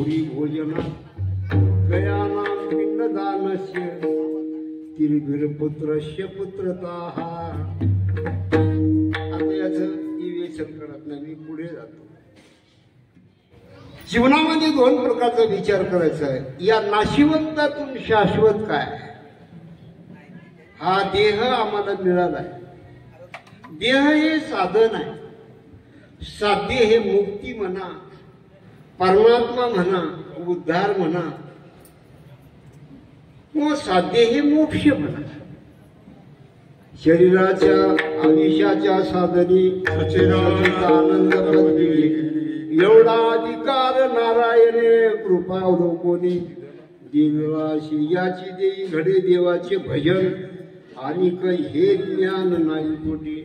भोजना गयानां पिंडदानस्य तिरुपुत्रस्य पुत्रताः. आता याचं विवेचन करत नाही, मी पुढे जातो. जीवनामध्ये दोन प्रकारचा विचार करायचा आहे. या नाशिवंतातून शाश्वत काय? हा देह आम्हाला मिळाला आहे. देह हे साधन आहे. साध्य हे मुक्ती म्हणा, परमात्मा म्हणा, उद्धार म्हणा, किंवा साध्य हे मोक्ष म्हणा. शरीराच्या आयुष्याच्या साधनी सच्चिदानंद आनंद पदवी एवढा अधिकार नारायणे कृपा लोकोनी देवाशी याची देई घडे देवाचे भजन आणि हे ज्ञान नाही कोटी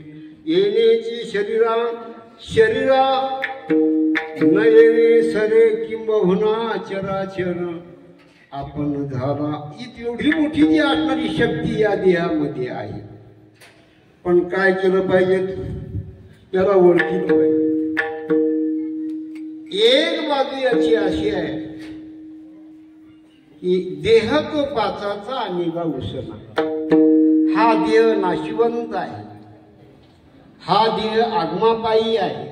येण्याची शरीरा न येणे सरे किंबहुना चराचर आपण झाला. एवढी मोठी जी असणारी शक्ती या देहामध्ये आहे. पण काय केलं पाहिजे? त्याला ओळखीलं पाहिजे. एक बाजू याची अशी आहे की देह तो पाचाचा आणि गा उसना. हा देह नाशिवंत आहे. हा देह आगमापायी आहे.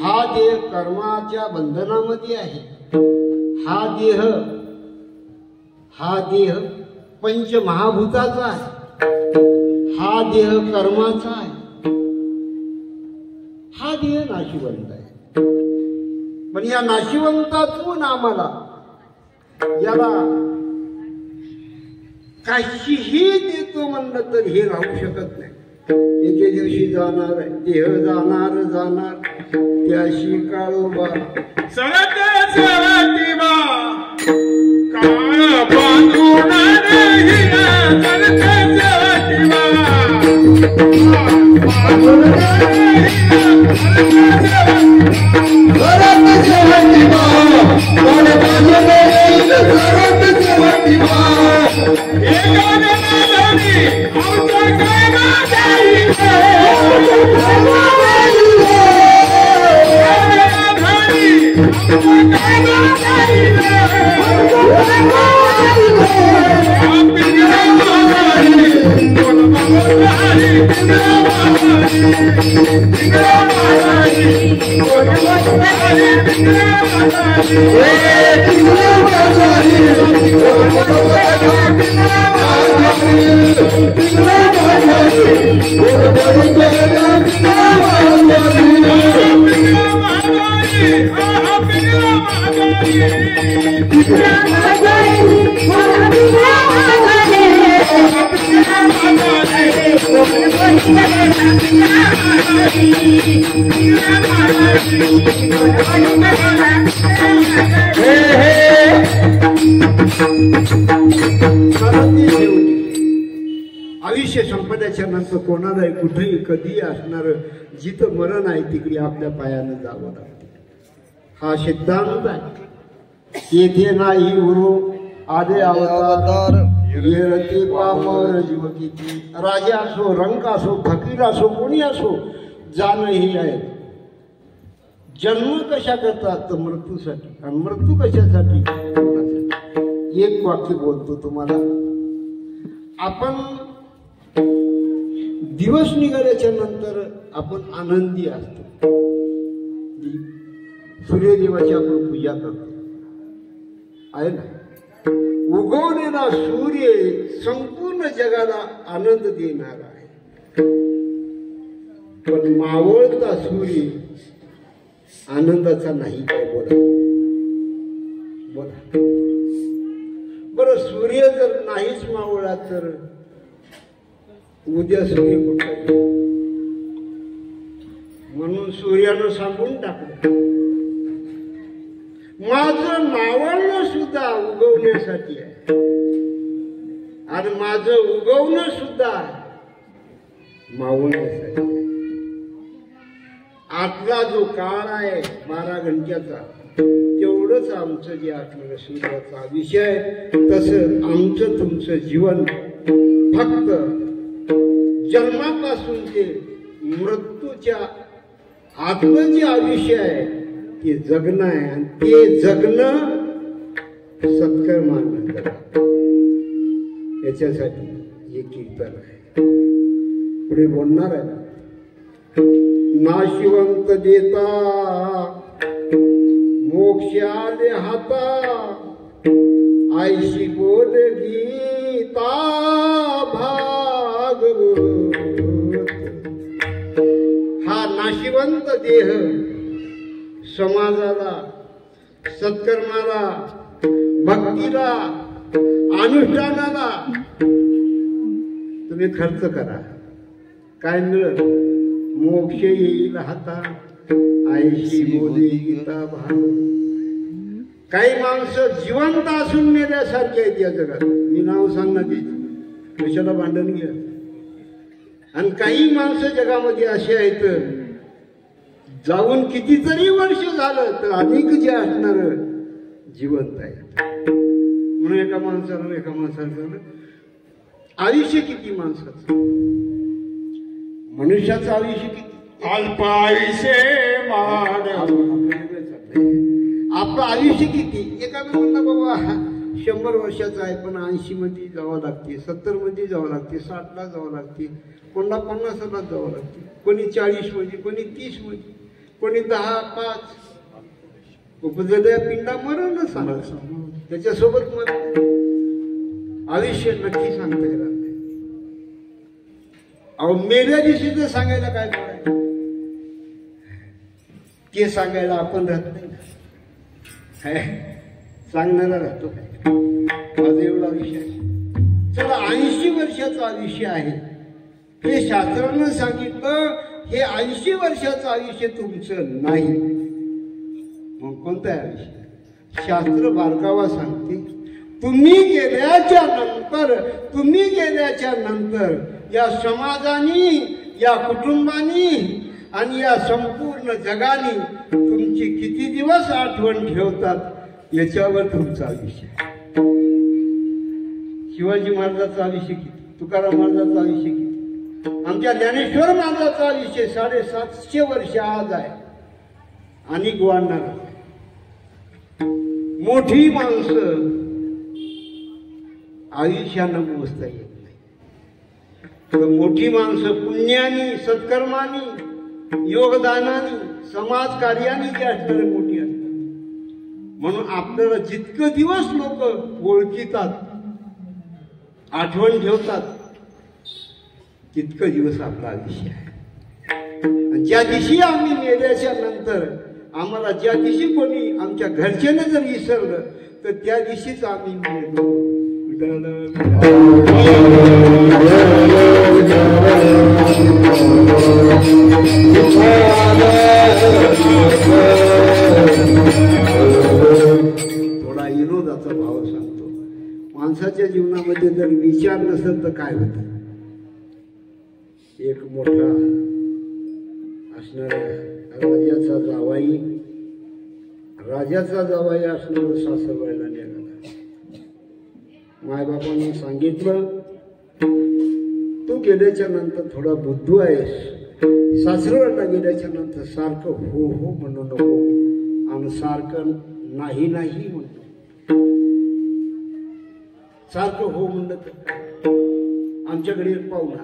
हा देह कर्माच्या बंधनामध्ये आहे. हा देह पंचमहाभूताचा आहे. हा देह कर्माचा आहे. हा देह नाशिवंत आहे. पण या नाशिवंतातून आम्हाला याला काहीही देतो म्हणलं तर हे राहू शकत नाही. एके दिवशी जाणार आहे. देह जाणार त्याशी काळोबा काळ बांधून आयुष्य संपल्याच्या नंतर कोणालाही कुठेही कधी असणार जिथं मरण आहे तिकडे आपल्या पायानं जावं लागतं. हा सिद्धांत आहे. येथे नाही गुरु आदे अवतार येरती पामर जीवकीची. राजा असो, रंक असो, फकीर असो, कोणी असो, जाणं हे आहे. जन्म कशा करतात? तर मृत्यूसाठी. आणि मृत्यू कशासाठी? एक वाक्य बोलतो तुम्हाला. आपण दिवस निघाल्याच्या नंतर आपण आनंदी असतो. सूर्यदेवाची आपण पूजा करतो आहे ना. उगवलेला सूर्य संपूर्ण जगाला आनंद देणारा आहे. पण मावळता सूर्य आनंदाचा नाही. काय बोला बरं. सूर्य जर नाहीच मावळला तर उद्या सूर्य कुठला? म्हणून सूर्यानं सांगून टाकलं, माझं मावळणं सुद्धा उगवण्यासाठी आहे आणि माझं उगवणं सुद्धा मावळण्यासाठी. आतला जो काळ आहे 12 घंट्याचा, तेवढंच आमचं जे आत्म्य सूर्याचा विषय. तसं आमचं तुमचं जीवन फक्त जन्मापासून ते मृत्यूच्या आतलं जे आयुष्य आहे ते जगणं आहे आणि ते जगणं सत्कर्मानं करा. याच्यासाठी हे कीर्तन आहे. पुढे बोलणार आहे. नाशिवंत देता मोक्षाले हाता आईशी बोल गीता भागवत. हा नाशिवंत देह समाजाला, सत्कर्माला, भक्तीला, अनुष्ठानाला तुम्ही खर्च करा. काय मिळत? मोक्ष येईल हाता आईशी बोले गीता भागवत. काही माणसं जिवंत असून मेल्यासारखे आहेत या जगात. मी नाव सांगणार ते कशाला भांडण घ्या. आणि काही माणसं जगामध्ये असे आहेत जाऊन कितीतरी वर्ष झालं तर अनेक जे असणार जिवंत आहेत. म्हणून एका माणसानं आयुष्य किती माणसाचं? मनुष्याचं आयुष्य किती? अल्प आयुष्य आपलं आयुष्य किती? एका म्हणता बाबा 100 वर्षाचं आहे पण 80 मध्ये जावं लागते, 70 मध्ये जावं लागते, 60 ला जावं लागते, कोणाला 50 ला जावं लागते, कोणी 40 मध्ये, कोणी 30 मध्ये, कोणी 10, 5. उपजल्या पिंडा मरण सांगा. त्याच्यासोबत मग आयुष्य नक्की सांगता येणार नाही. अहो मेल्या दिवशी तर सांगायला काय करायचं ते सांगायला आपण राहत नाही काय सांगणारा राहतो काय. माझा एवढा विषय आहे. चला 80 वर्षाचं आयुष्य आहे हे शास्त्रानं सांगितलं. हे 80 वर्षाचं आयुष्य तुमचं नाही. मग कोणतं आहे आयुष्य? शास्त्र बारकावा सांगते तुम्ही गेल्याच्या नंतर या समाजाने, या कुटुंबाने आणि या संपूर्ण जगाने तुमची किती दिवस आठवण ठेवतात याच्यावर तुमचं आयुष्य. शिवाजी महाराजांचं आयुष्य किती? तुकाराम महाराजांचं आयुष्य किती? आमच्या ज्ञानेश्वर महाराजांचं आयुष्य 750 वर्ष आज आहे आणि वाढणार. मोठी माणसं आयुष्यानं मोजता येत नाही. तर मोठी माणसं पुण्यानी, सत्कर्मानी, योगदानानी, समाजकार्यानी जी असणारे मोठी असतात. म्हणून आपल्याला जितकं दिवस लोक ओळखीतात, आठवण ठेवतात, तितकं दिवस आपलं आयुष्य आहे. ज्या दिवशी आम्ही मेल्याच्या नंतर आम्हाला, ज्या दिवशी कोणी आमच्या घरच्यानं जर विसरलं तर त्या दिवशीच आम्ही मेलो. थोडा विनोदाचा भाव सांगतो. माणसाच्या जीवनामध्ये जर विचार नसेल तर काय होतं? एक मोठा असणारा राजाचा जावाई असणारा सासरवाडीला निघाला. मायबापांनी सांगितलं तू गेल्याच्या नंतर थोडा बुद्धू आहेस, सासरवाडीला गेल्याच्या नंतर सारखं हो हो म्हणू नको आणि सारखं नाही नाही म्हणतो. सारखं हो म्हणलं तर आमच्याकडे एक पाहुणा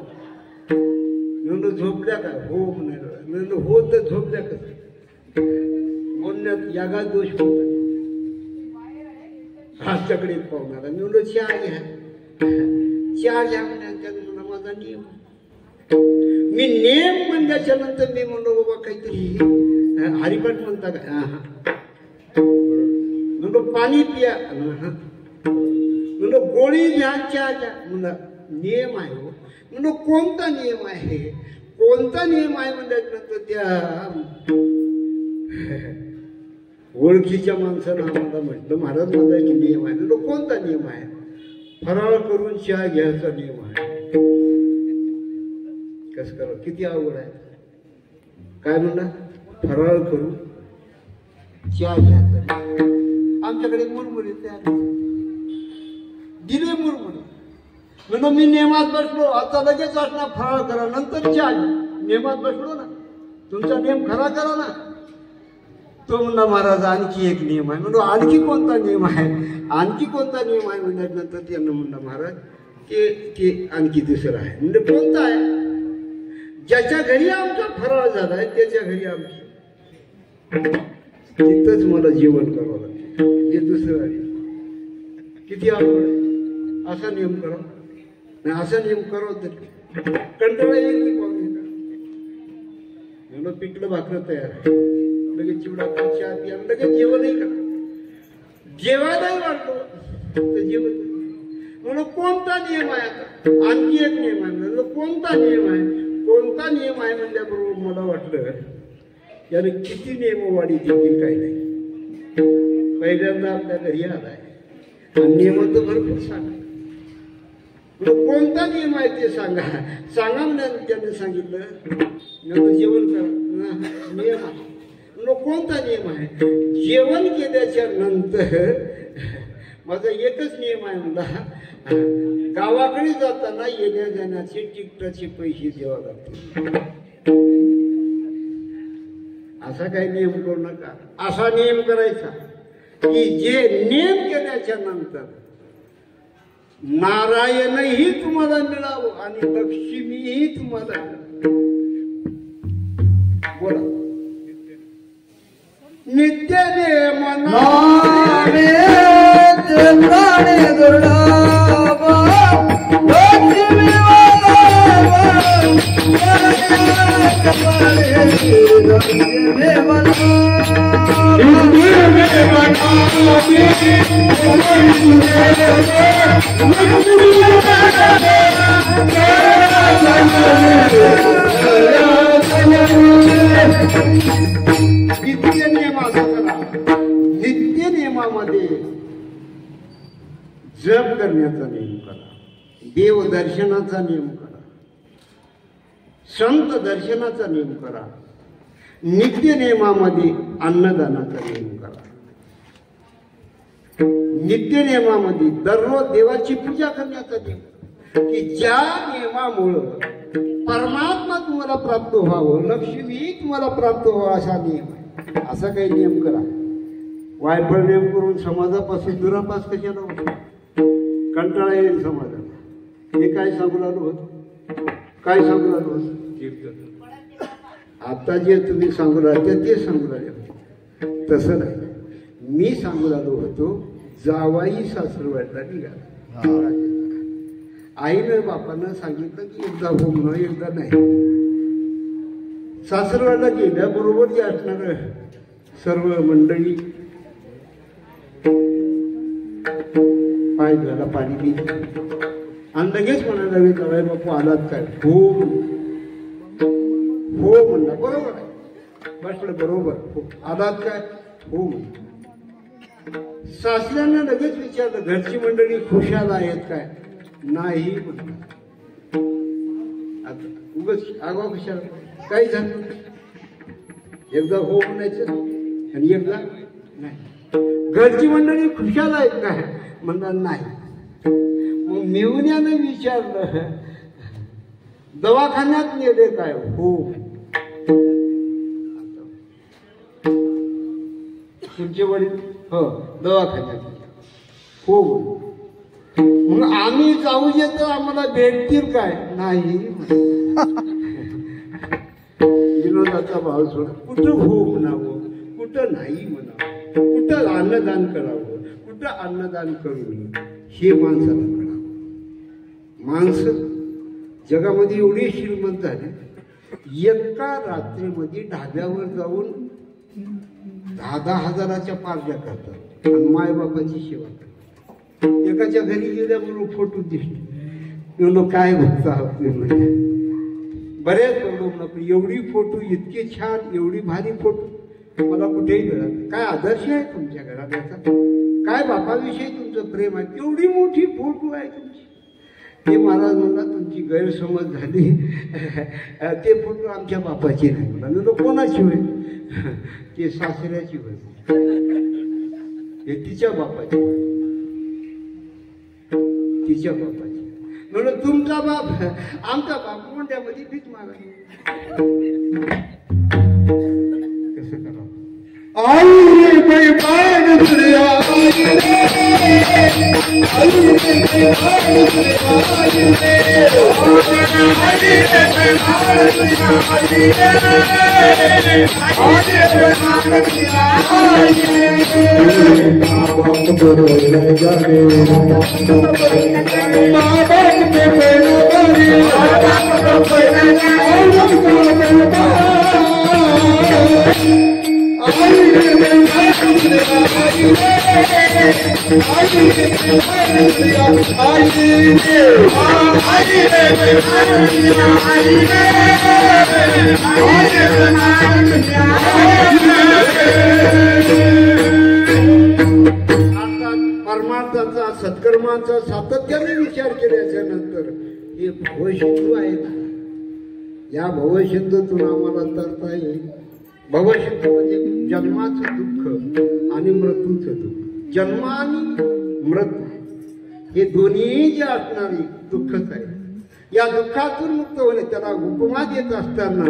म्हणून झोपल्या का? हो म्हणायला म्हणलं हो तर झोपल्या कसं? बोलण्यात यागात दोष होता. आमच्याकडे पाहुणारा मी म्हणलं चहा घ्या, चहा घ्या म्हणा माझा नियम. मी नेम म्हणल्याच्या नंतर मी म्हणलो बाबा काहीतरी हरिपाठ म्हणता का? म्हणलो पाणी पिया, म्हणलो गोळी घ्या, चहा घ्या. म्हणलं नियम आहे हो. म्हणलो कोणता नियम आहे? कोणता नियम आहे म्हणल्यानंतर त्या ओळखीच्या माणसानं आम्हाला म्हटलं महाराज माझा एक नियम आहे. म्हणलो कोणता नियम आहे? फराळ करून चहा घ्यायचा नियम आहे. कसं करा? किती अवघड आहे. काय म्हणला? फराळ करून चहा घ्यायचा. आमच्याकडे मुरमुरे तयार दिले मुरमुरे. म्हणून मी नेमात बसलो. आता लगेच असणार फराळ करा नंतर चहा. नेमात बसलो ना, तुमचा नेम खरा करा ना. तो म्हणला महाराज आणखी एक नियम आहे. म्हणतो आणखी कोणता नियम आहे? आणखी कोणता नियम आहे म्हणल्यानंतर त्यांना म्हणला महाराज ते आणखी दुसरं आहे. म्हणजे कोणता आहे? ज्याच्या घरी आमचा फराळ झालाय त्याच्या घरी आमचं तिथंच मला जेवण करावं लागतं. हे दुसरं आहे. किती आवड आहे. असा नियम करा नाही, असा नियम करावं तर कंटाळा येईल की पाहुणे का? म्हणून पिठलं भाकरं तयार आहे, लगेच चिवडा चहा पिया लगेच जेवणही करा. जेवायलाही वाटतो तर जेवण. म्हणून कोणता नियम आहे? आता आणखी एक नियम आहे. म्हणलं कोणता नियम आहे? कोणता नियम आहे म्हणल्याबरोबर मला वाटलं याने किती नियमवाडी देखील काही नाही. पहिल्यांदा आपल्या घरी आलाय आणि नियम तर भरपूर सांगा. कोणता नियम आहे ते सांगा. सांगा म्हणून त्याने सांगितलं जेवण करा. नियम आहे. कोणता नियम आहे? जेवण केल्याच्या नंतर माझा एकच नियम आहे म्हणला, गावाकडे जाताना येण्या जाण्याचे तिकटाचे पैसे द्यावे लागतील. असा काही नियम करू नका. असा नियम करायचा की जे नियम केल्याच्या नंतर नारायणही तुम्हाला मिळावं आणि लक्ष्मीही तुम्हाला. बोला. नित्य नियम नित्य नियम असा करा. नित्य नियमामध्ये जप करण्याचा नियम करा, देवदर्शनाचा नियम करा, संत दर्शनाचा नियम करा, नित्य नियमामध्ये अन्नदानाचा नियम करा, नित्य नियमामध्ये दररोज देवाची पूजा करण्याचा नियम, की ज्या नियमामुळं परमात्मा तुम्हाला प्राप्त व्हावं, लक्ष्मी तुम्हाला प्राप्त व्हावं असा नियम आहे. असा काही नियम करा. वायफळ नियम करून समाजापासून दुरापास कशाला होतो? कंटाळा येईल समाजाला. हे काय सांगू लागलो होत? काय सांगू लागलो होत? आता जे तुम्ही सांगू लागले ते सांगू लागले. तसं नाही. मी सांगू लागलो होतो जावाई सासरवाडीला निघाला. आईनं बापानं सांगितलं की एकदा हो म्हणून, एकदा नाही. सासरवाडीला गेल्याबरोबर जे असणार सर्व मंडळी पाय धुवायला पाणी दिलं आणि लगेच म्हणायला लागले जावई बापू आलात काय? हो हो म्हणला. बरोबर आहे. म्हटलं बरोबर. हो आलात काय? हो म्हणला. सासऱ्यांना लगेच विचारलं घरची मंडळी खुशाल आहेत काय? नाही म्हणलं. आता उगाच आगाव खुशाल काही झालं. एकदा हो म्हणायचं आणि एकदा नाही. घरची मंडळी खुशाल आहेत काय? म्हणणार नाही. मग मेहुण्यानं विचारलं दवाखान्यात नेले काय? हो. तुमचे वडील? हो दवाखान्यात. हो. मग आम्ही जाऊ तर आम्हाला भेटतील काय? नाही. विनोदाचा भाव सोड. कुठं हो म्हणावं, कुठं नाही म्हणावं, कुठं अन्नदान करावं, कुठं अन्नदान करू नये हे माणसाला कळावं. माणसं जगामध्ये एवढी श्रीमंत झाले, एका रात्रीमध्ये ढाब्यावर जाऊन 10,000 हजाराच्या पार्ट्या करतात आणि मायबापाची सेवा करतात. एकाच्या घरी गेल्याबरोबर फोटो दिसतो. काय बघता बऱ्याच बरोबर एवढी फोटो, इतके छान, एवढी भारी फोटो मला कुठेही मिळत. काय आदर्श आहे तुमच्या घरात याचा? काय बापाविषयी तुमचं प्रेम आहे? एवढी मोठी फोटो आहे तुमची. ते महाराज म्हणला तुमची गैरसमज झाली. ते फोटो आमच्या बापाची नाही. म्हणलं कोणाची होईल? ते सासऱ्याची होईल. हे तिच्या बापाची, तिच्या बापाची. म्हणून तुमचा बाप आमचा बाप मोठ्यामध्ये भीक मागा. कसं करावं? आई रे बेईमान दुनिया आई रे बेईमान दुनिया आई रे बेईमान दुनिया आई रे बाप करो ले जाने बाबा के बेनो बनी बाबा को परमार्थाचा सत्कर्माचा सातत्याने विचार केल्याच्या नंतर हे भवसिंधू आहे ना, या भवसिंधूतून आम्हाला तरता येईल. भवसिंधू म्हणजे जन्माचं दुःख आणि मृत्यूचं दुःख. जन्म आणि मृत्यू हे दोन्ही जे असणारी दुःखच आहे. या दुःखातून मुक्त होणे त्याला उपमा देत असताना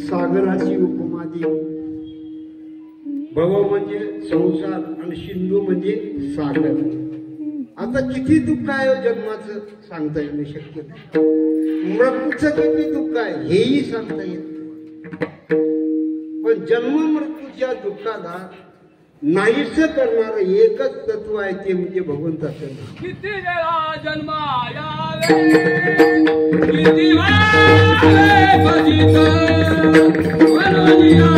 सागराची उपमा दिली. भव म्हणजे संसार आणि सिंधू म्हणजे सागर. आता किती दुःख आहे जन्माचं सांगता येणं शक्य नाही. मृत्यूचं किती दुःख आहे हेही सांगता येत नाही. पण जन्म मृत्यूच्या दुःखाला नाहीस करणार एकच तत्व आहे ते म्हणजे भगवंताचं नाम. किती वेळा जन्मायाले किती वाले भजित वननिया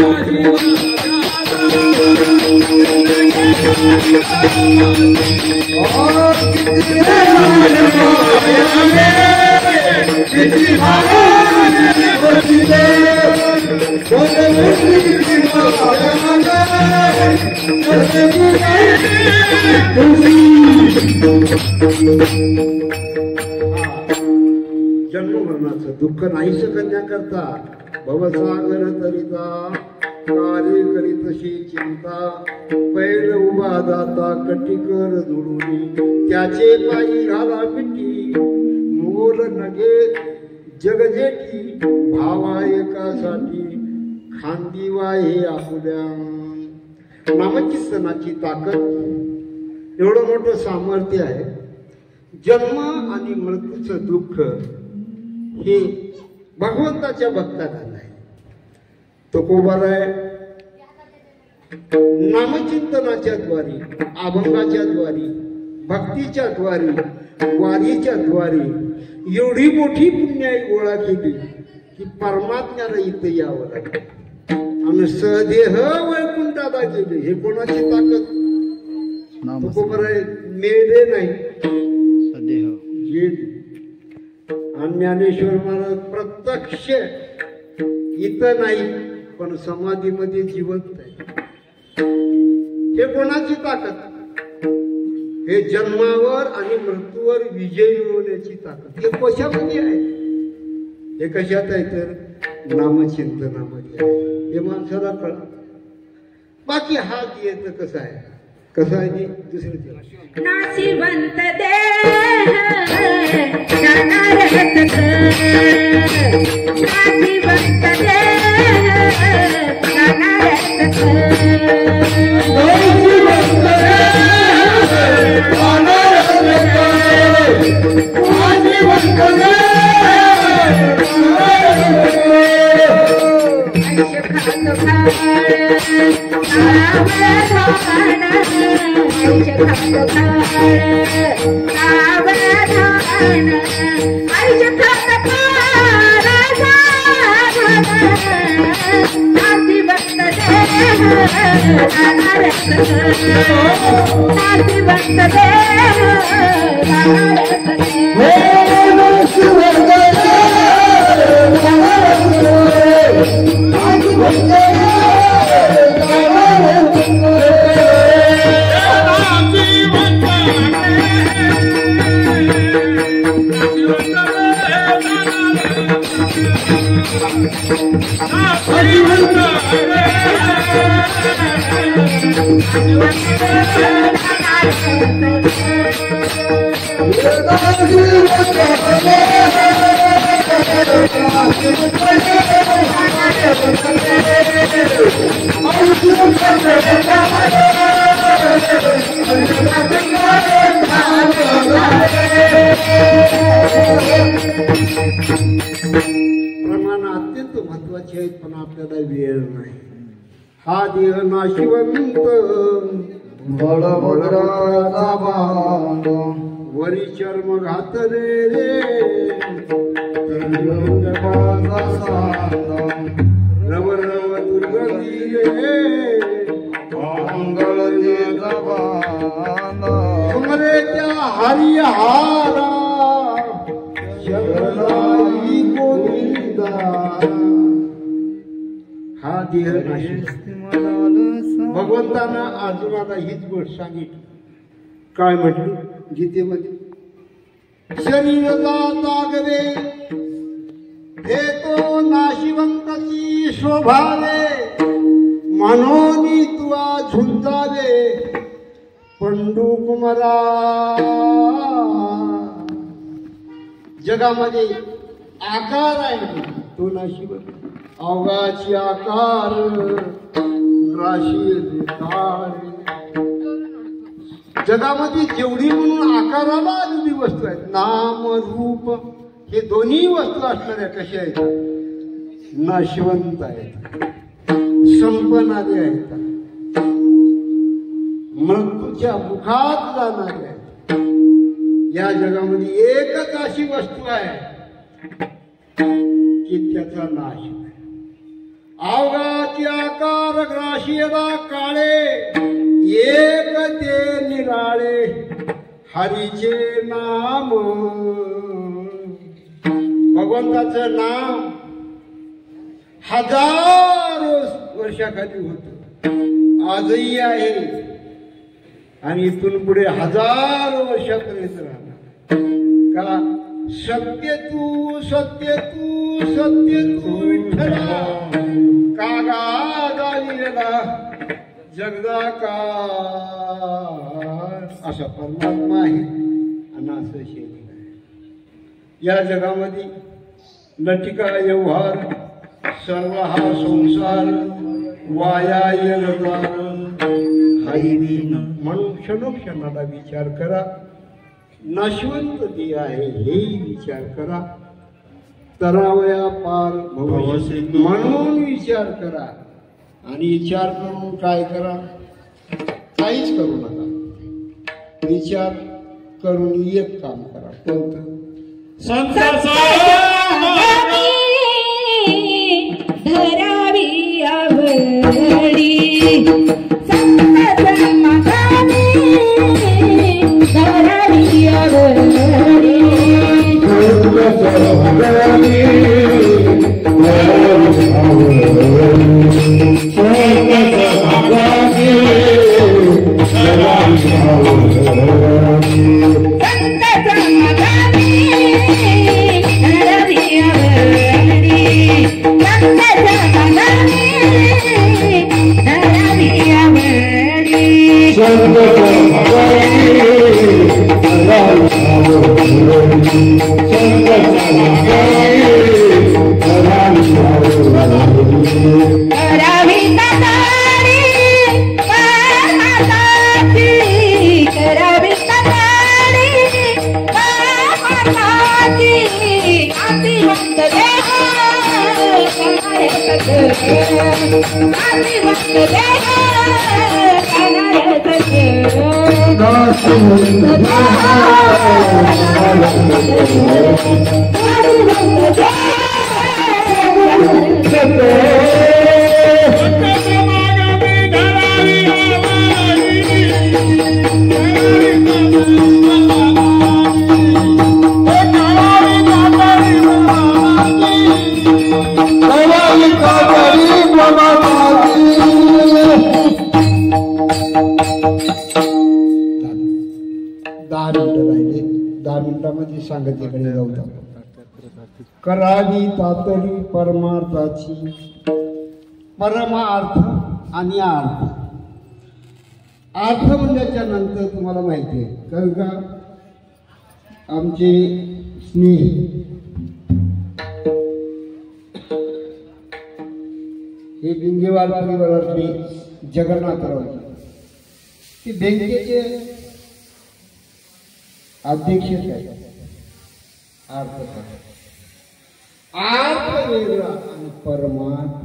जन्म मरणाचं दुःख नाहीस करण्याकरता भवसागर तरिता कार्य करीतशी चिंता पैल उभा दाता कटिकर जोडून त्याचे पायी घाला मिठी मोर नगे जगजेठी भावा एकासाठी खांदिवा हे आपुल्या. नामचिंतनाची ताकद एवढं मोठं सामर्थ्य आहे. जन्म आणि मृत्यूचं दुःख हे भगवंताच्या भक्ताला नाही. तुकोबाराय नामचिंतनाच्या द्वारे, अभंगाच्या द्वारे, भक्तीच्या द्वारे, वारीच्या द्वारे एवढी मोठी पुण्याई गोळा केली की परमात्म्याला इथं यावं लागलं आणि सदेह वैकुंठाला गेले. हे कोणाची ताकद? तुकोबाराय मेले नाही, गेले. आणि ज्ञानेश्वर महाराज प्रत्यक्ष इथं नाही पण समाधीमध्ये जिवंत आहे. हे कोणाची ताकद? हे जन्मावर आणि मृत्यूवर विजय मिळवण्याची ताकद. हे कशामध्ये आहे? हे कशात आहे तर नामचिंतनामध्ये आहे. हे माणसाला कळत. बाकी हात येत कसं आहे, कसं आहे ते दुसरं नाशिवंत देह जाणार नाशिवंत देह जाणार प्रमाण अत्यंत महत्वाचे आहेत, पण आपल्याला वेळ नाही. हा देह नाशिवंत बळभद्राचा बांध वरी चर्म घातले रे रव रव दुर्गती रे त्या हरिहारा शरणाई गोविंदा. हा देह नाशी. भगवंतानं अर्जुनाला हीच गोष्ट सांगितली. काय म्हटली गीतेमध्ये? शरीर जाता गवे हे तो नाशिवंताची शोभावे म्हणून तुला झुंजावे पंडू कुमारा. जगामध्ये आकार आहे तो नाशिवंत. अवघाची आकार राशी जगामध्ये जेवढी म्हणून आकाराला आलेली वस्तू आहेत, नाम रूप हे दोन्ही वस्तू असणाऱ्या कशा आहेत? नाशवंत आहेत, संपणारे आहेत, मृत्यूच्या मुखात जाणारे आहेत. या जगामध्ये एकच अशी वस्तू आहे की त्याचा नाश. अवघाची आकार ग्राशीला काळे एक ते निराळे हरीचे नाम. भगवंताचं नाम हजारो वर्षाखाली होत, आजही आहे आणि इथून पुढे हजारो वर्षापर्यंत राहणार. का? सत्य तू सत्य तू सत्य तू विठ्ठला कागा गालिलेला जगदाकार असा परमात्मा आहे आणि असं शरीर आहे. या जगामध्ये लटिका व्यवहार सर्व हा संसार वाया म्हणून क्षणोक्षणाला विचार करा. नाशवंत ते आहे हेही विचार करा. तरावया पार म्हणून विचार करा. आणि विचार करून काय करा? काहीच करू नका. विचार करून एक काम करा. कोणतं? धरावी आवडी धरावी आवडी सांगतेकडे जाऊ. करावी तातडी परमार्थाची. परमार्थ आणि अर्थ. अर्थ म्हणल्याच्या नंतर तुम्हाला माहिती आहे कारण का आमचे स्नेही हे बिंगेवाडीवरातले जगन्नाथरावजी ते बँकेचे अध्यक्ष आहेत. अर्थ वेगळा आणि परमार्थ,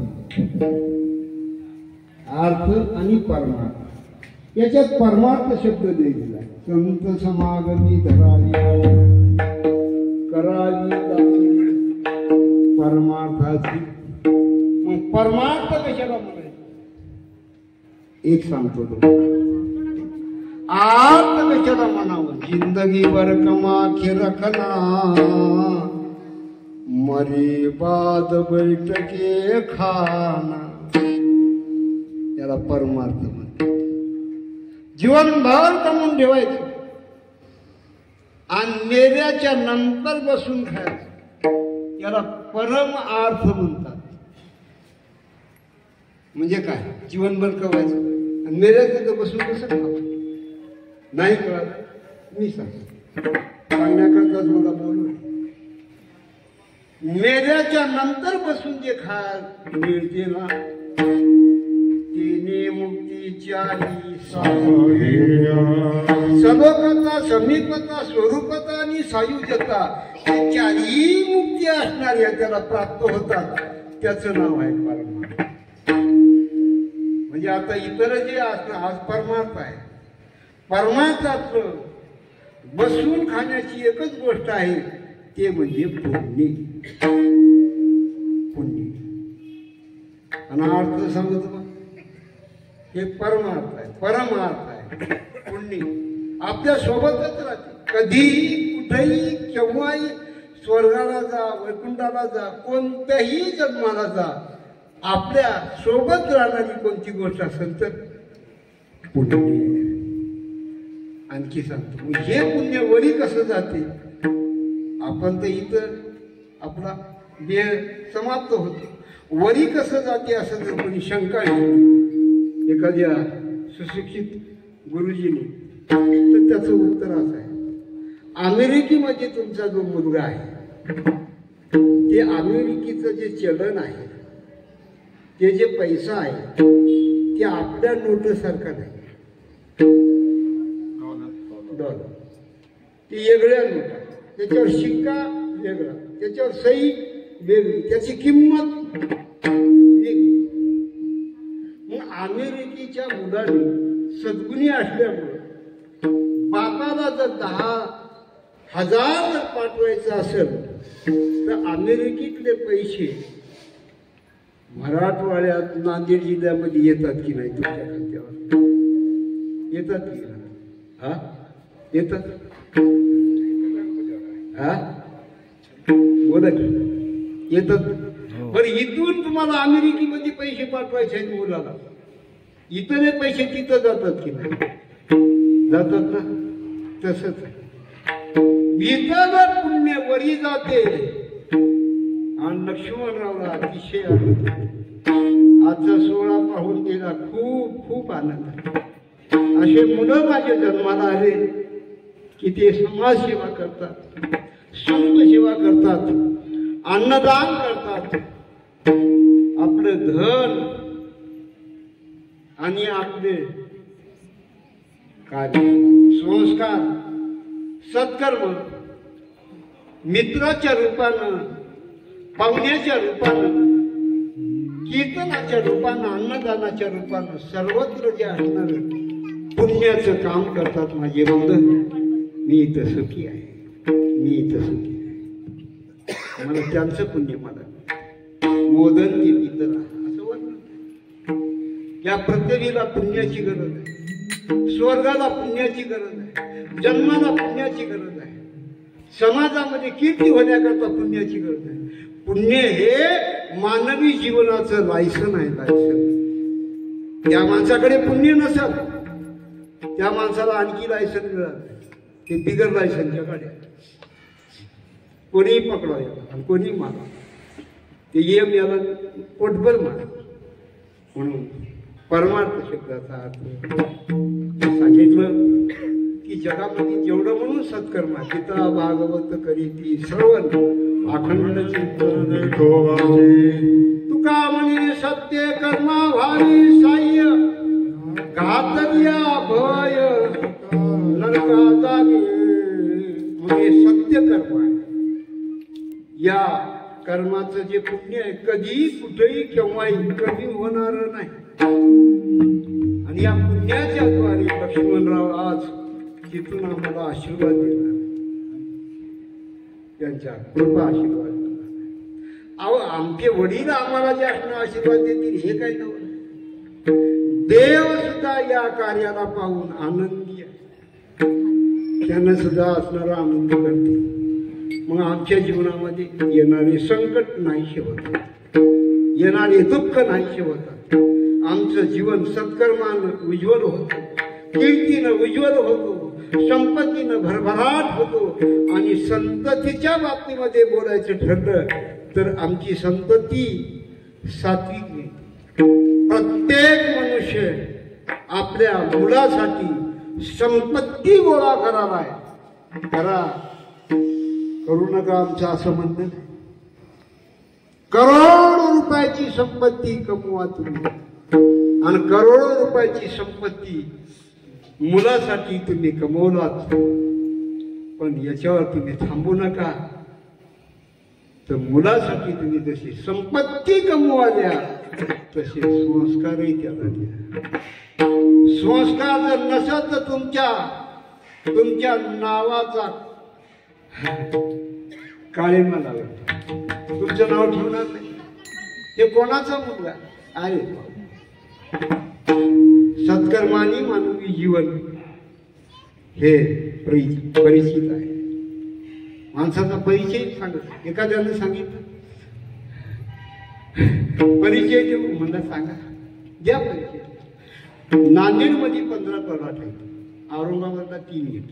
अर्थ आणि परमार्थ याच्यात परमार्थ शब्द दिला. संत समागमी धरावी करावी परमार्थाची. मग परमार्थ कशाला म्हणायचं एक सांगतो तुम्हाला. अर्थ कशाला म्हणावं. जिंदगी भर कमा के रखना मरे बाद बैठके खाना, याला परमार्थ म्हणतात. जीवनभर कमवून ठेवायचं आणि मेल्याच्या नंतर बसून खायचं, याला परम अर्थ म्हणतात. म्हणजे काय, जीवनभर कमवायचं आणि मेल्याचं बसून कसं खावं नाही कळत. मी सांगण्याकरताच मला बोलू. मेल्याच्या नंतर बसून जे खायला मिळते ना, तिने मुक्तीच्या सलोकता, समीपता, स्वरूपता आणि सायुज्यता हे चारही मुक्ती असणाऱ्या त्याला प्राप्त होतात. त्याचं नाव आहे परमार्थ. म्हणजे आता इतर जे असणार आज परमार्थ आहे. परमार्थातलं बसून खाण्याची एकच गोष्ट आहे, ते म्हणजे पुण्य. पुण्य आणि अर्थ सांगतो मग हे परमार्थ आहे, परमार्थ आहे. पुण्य आपल्या सोबतच राहते. कधीही कुठेही केव्हाही स्वर्गाला जा, वैकुंठाला जा, कोणत्याही जन्माला जा, आपल्या सोबत राहणारी कोणती गोष्ट असेल तर पुण्य. आणखी सांगतो हे पुण्य वरी कसं जाते. आपण तर इथं आपला देह समाप्त होतो, वरी कसं जाते असं जर कोणी शंका घेतली एखाद्या सुशिक्षित गुरुजीने, तर त्याचं उत्तर असं आहे. अमेरिकेमध्ये तुमचा जो मुलगा आहे, ते अमेरिकेचं जे चलन आहे, ते जे पैसा आहे, ते आपल्या नोटसारखं नाही. डॉलर ती वेगळ्या नोटा, त्याच्यावर शिक्का वेगळा, त्याच्यावर सही वेगळी, त्याची किंमत वेगळी. मग अमेरिकेच्या मुलाने सद्गुणी असल्यामुळे बापाला जर 10,000 जर पाठवायचं असेल तर अमेरिकेतले पैसे मराठवाड्यात नांदेड जिल्ह्यामध्ये येतात की नाही तुमच्या खात्यावर? येतात की नाही? हा येतात. हा बोला की येतात. बरं इथून तुम्हाला अमेरिकेमध्ये पैसे पाठवायचे आहेत मुलाला, इतर पैसे तिथं जातात की नाही? जातात ना. तसंच इतर पुण्य वरी जाते. आणि लक्ष्मणरावला अतिशय आनंद. आजचा सोहळा पाहून गेला खूप खूप आनंद. असे मुलं माझ्या जन्माला आले की ते समाजसेवा करतात, संघसेवा करतात, अन्नदान करतात. आपलं धन आणि आपले कार्य, संस्कार, सत्कर्म मित्राच्या रूपानं, पाहुण्याच्या रूपानं, कीर्तनाच्या रूपानं, अन्नदानाच्या रूपानं सर्वत्र जे असणार पुण्याचं काम करतात माझे मुलं. मी इथं सुखी आहे, मी इथं सुखी आहे. मला त्यांचं पुण्य मला मोदन ते पितर असं वाटतं. या पृथ्वीला पुण्याची गरज आहे, स्वर्गाला पुण्याची गरज आहे, जन्माला पुण्याची गरज आहे, समाजामध्ये कीर्ती होण्याकरता पुण्याची गरज आहे. पुण्य हे मानवी जीवनाचं लायसन आहे. लायसन त्या माणसाकडे पुण्य नसेल त्या माणसाला आणखी लायसन मिळालं, ते बिगर लायसनच्या गाड्या कोणीही पकडा आणि कोणी मारा, ते येम याला पोटभर मारा. म्हणून परमार्थ शब्दाचा अर्थ सांगितलं की जगामध्ये जेवढं म्हणून सत्कर्म गीता भागवत करी ती श्रवण अखंड चिंतन. तू तुका म्हणे सत्य कर्मा भावी साह्य घातल्या भय नरका जागी म्हणजे सत्य कर्म आहे. या कर्माचं जे पुण्य आहे कधी कुठेही केव्हाही कधी होणार नाही. आणि या पुण्याच्या द्वारे लक्ष्मणराव आज तिथून आम्हाला आशीर्वाद देणार, त्यांच्या कृपा आशीर्वाद देणार. अहो आमचे वडील आम्हाला जे असणं आशीर्वाद देतील हे काय नव्हतं. देव सुद्धा या कार्याला पाहून आनंदी आहे, त्यांना सुद्धा असणारा आनंद करते. मग आमच्या जीवनामध्ये येणारे संकट नाहीसे होतात, येणारे दुःख नाहीसे होतात. आमचं जीवन सत्कर्मानं उज्ज्वल होतं, कीर्तीनं उज्ज्वल होतो, संपत्तीनं भरभराट होतो. आणि संततीच्या बाबतीमध्ये बोलायचं ठरलं तर आमची संतती सात्विक आहे. प्रत्येक मनुष्य आपल्या मुलासाठी संपत्ती गोळा करावाय करा, करू नका आमचं असं म्हणणं नाही. करोडो रुपयाची संपत्ती कमवा तुम्ही आणि करोडो रुपयाची संपत्ती मुलासाठी तुम्ही कमवलात, पण याच्यावर तुम्ही थांबू नका. तर मुलासाठी तुम्ही जशी संपत्ती कमवाल्या तसे संस्कारही त्याला द्या. संस्कार जर नसत तर तुमच्या नावाचा काळीमा लागला, तुमचं नाव ठेवणार नाही. ते कोणाचा मुलगा आहे. सत्कर्मानी मानवी जीवन हे परिचित आहे. माणसाचा परिचय सांगत, एखाद्याने सांगितलं परिचय देऊ म्हणलं, सांगा द्या परिचय. नांदेडमध्ये 15 तलाठ आहेत, औरंगाबादला 3 आहेत,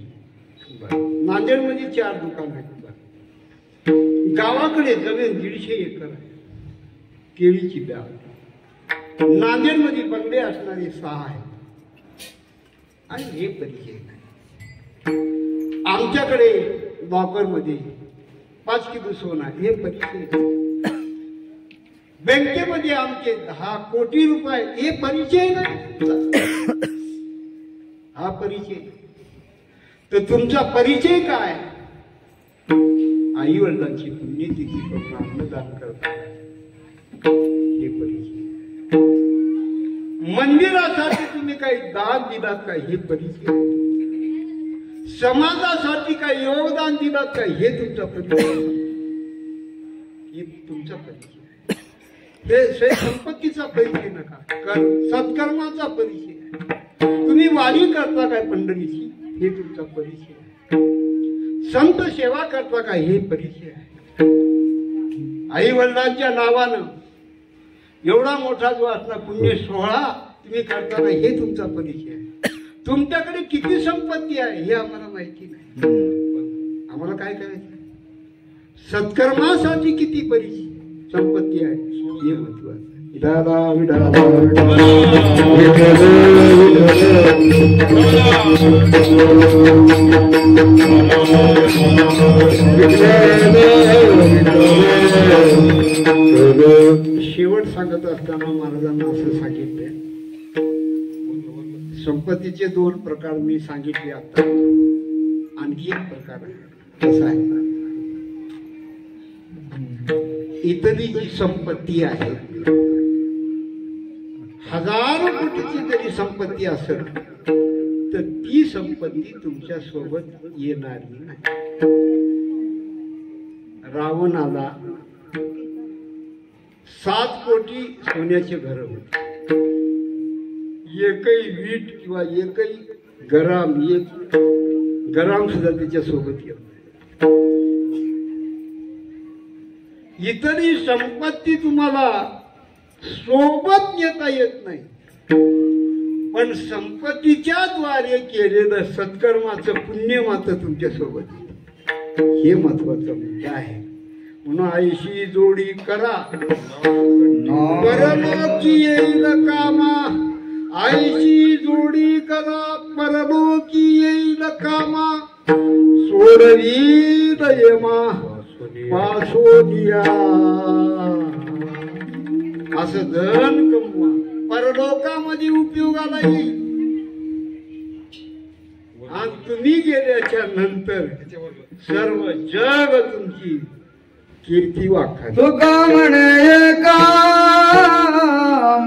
नांदेडमध्ये 4 दुकान आहेत. गावाकडे जमीन 150 एकर आहे, केळीची बाग. नांदेडमध्ये बंगले असणारे 6 आहेत आणि हे परिचय नाही. आमच्याकडे वापरमध्ये 5 किलो सोना, हे परिचय. बँकेमध्ये आमचे 10 कोटी रुपये, हे परिचय नाही. हा परिचय. तर तुमचा परिचय काय? आई वडिलांची पुण्यतिथी करून अन्नदान करता, हे परिचय. मंदिरासाठी तुम्ही काही दान दिलात का? हे परिचय. समाजासाठी काही योगदान दिलात का? हे तुमचा परिचय. हे तुमचा परिचय. हे संपत्तीचा परिचय नका, सत्कर्माचा परिचय. तुम्ही वारी करता काय पंढरीची? हे तुमचा परिचय. संत सेवा करता का? हे परिचय. आई वडिलांच्या नावानं एवढा मोठा जो असला पुण्य सोहळा तुम्ही करता ना, हे तुमचा परिचय. तुमच्याकडे किती संपत्ती आहे हे आम्हाला माहिती नाही. आम्हाला काय करायचं? सत्कर्मासाठी किती परिचय संपत्ती आहे हे महत्वाचं. शेवट सांगत असताना महाराजांना असं सांगितले, संपत्तीचे 2 प्रकार मी सांगितले. आता आणखी एक प्रकार कसा आहे, इतरी जी संपत्ती आहे, हजारो कोटीची जरी संपत्ती असेल तर ती संपत्ती तुमच्या सोबत येणारी नाही. रावणाला 7 कोटी सोन्याचे घर होते, एकही वीट किंवा एकही गराम सुद्धा त्याच्या सोबत येत नाही. इतरी संपत्ती तुम्हाला सोबत येता येत नाही, पण संपत्तीच्या द्वारे केलेलं सत्कर्माचं पुण्य मात्र तुमच्या सोबत येतं. हे महत्वाचं मुद्दा आहे. म्हणून आईशी जोडी करा परलोकी येईल कामा. आईशी जोडी करा परलोकी येईल कामा. सोडवी दयमा पासोनिया असं धन कमवा, परलोकामध्ये उपयोगाला येईल. आणि तुम्ही गेल्याच्या नंतर सर्व जग तुमची कीर्ती वाखा. तुका म्हणे का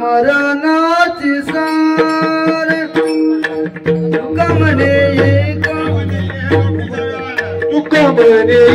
मरणाची सार, तुका म्हणे तुका म्हणे तुका